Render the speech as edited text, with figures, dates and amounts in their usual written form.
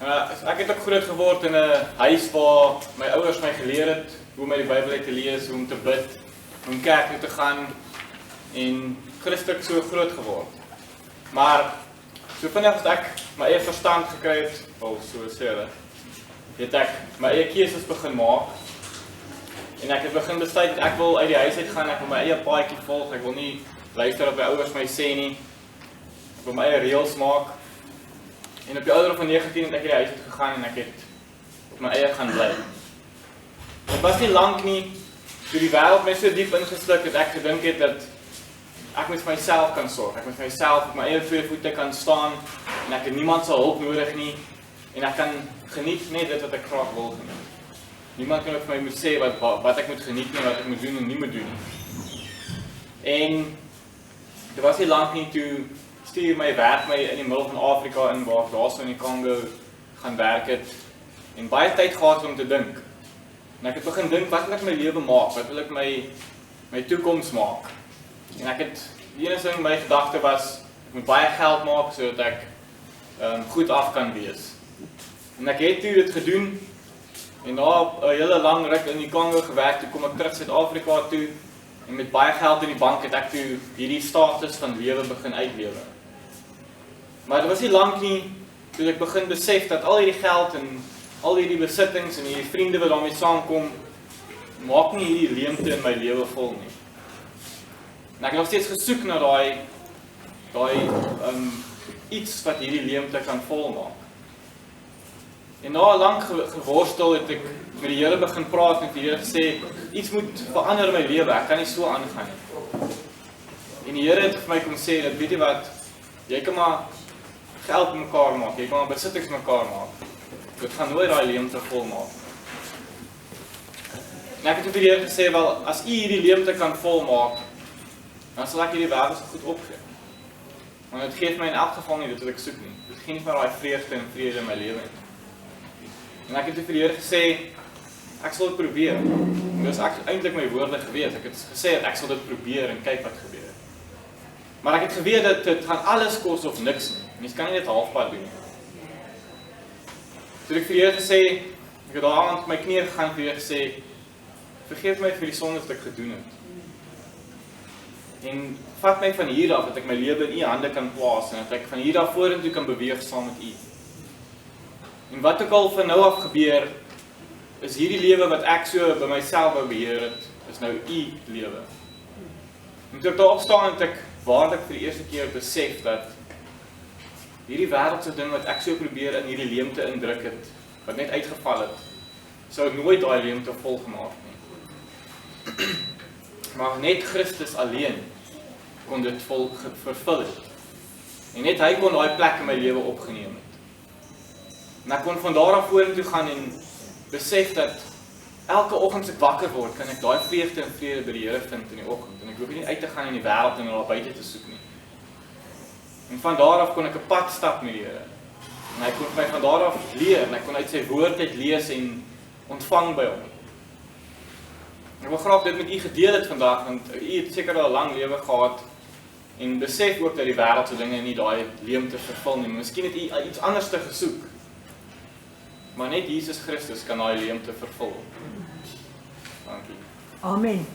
Ek het ook groot geword in 'n huis waar my ouers my geleer het hoe om die Bybel te lees, hoe om te bid, hoe om kerk toe te gaan en Christelik so groot geword. Maar so vinnig as ek my eie verstand gekry het, so sê hulle, het ek my eie keuses begin maak. En ek het begin besluit dat ek wil uit die huis uit gaan, ek wil my eie paadjie volg, ek wil nie luister op my ouers my sê nie. Ek wil my eie reëls maak. En op die ouderdom van 19 het ek uit die huis uit gegaan en ek het op my eie gaan bly. Dit was nie lank nie, toe die wêreld my so diep ingesluk het, ek gedink het dat ek moet vir myself kan sorg. Ek moet vir myself op my eie twee voete kan staan en ek het niemand se hulp nodig nie en ek kan geniet net dit wat ek graag wil geniet. Niemand kan vir my moet sê wat ek moet geniet nie, wat ek moet doen en nie moet doen nie. En dit was nie lank nie toe stuur my werk my in die middel van Afrika in waar ek daarso in die Kongo gaan werk het en baie tyd gehad om te dink. En ek het begin dink, wat wil ek my lewe maak? Wat wil ek my toekoms maak? En ek het, die enigste ding in my gedagte was, ek moet baie geld maak sodat ek goed af kan wees. En ek het toe dit gedoen en na 'n hele lang ruk in die Kongo gewerk, toe kom ek terug Suid-Afrika toe en met baie geld in die bank het ek toe hierdie status van lewe begin uitlewe. Maar dit was nie lank nie, toe ek begin besef dat al hierdie geld en al hierdie besittings en hierdie vriende wat daarmee saamkom, maak nie hierdie leemte in my lewe vol nie. En ek het nog steeds gesoek na daai iets wat hierdie leemte kan volmaak. En na lang geworstel het ek met die Here begin praat en die Here gesê, iets moet verander in my lewe, ek kan nie so aangaan nie. En die Here het vir my kom sê, dat weet jy wat, jy kan maar geld mekaar maak, jy kan maar besittings mekaar maak. Dit gaan nooit daai leemte volmaak. En ek het vir die Here gesê, wel, as U hierdie leemte kan volmaak, dan sal ek hierdie wêreld so goed opgee. Want dit gee my in elk geval nie dit wat ek soek nie. Dit gee nie vir daai vreugde en vrede in my lewe nie. En ek het vir die Here gesê, ek sal dit probeer. En dis eintlik my woorde gewees. Ek het gesê dat ek sal dit probeer en kyk wat gebeur. Maar ek het geweet dat dit gaan alles kos of niks nie. Mens kan nie dit halfpad doen nie. Toe ek vir die Here gesê, ek het daar aan my knieë gegaan vir die Here gesê, vergeef my vir die sondes wat ek gedoen het. En vat my van hier af, dat ek my lewe in U hande kan plaas, en dat ek van hier af vorentoe kan beweeg saam met U. En wat ook al van nou af gebeur, is hierdie lewe wat ek so by myself wou beheer het, is nou U lewe. En toe ek daar opstaan, het ek waarlik vir die eerste keer besef dat hierdie wêreldse ding wat ek so probeer in hierdie leemte indruk het, wat net uitgeval het, sou nooit daai leemte volgemaak nie. Maar net Christus alleen kon dit vervul het. En net hy kon daai plek in my lewe opgeneem het. En ek kon van daar af vorentoe gaan en besef dat elke oggend as ek wakker word, kan ek daai vreugde en vrede by die Here vind in die oggend. En ek hoef nie uit te gaan in die wêreld en daar buite te soek nie. En van daar af kon ek 'n pad stap met die Here. En hy kon my van daar af leer en ek kon uit sy woord uit lees en ontvang by hom. Ek wil graag dit met u gedeel het vandag, want u het seker al 'n lang lewe gehad en besef ook dat die wêreldse dinge nie daai leemte vervul nie. Miskien het u iets anders te gesoek. Maar net Jesus Christus kan daai leemte vervul. Dankie. Amen.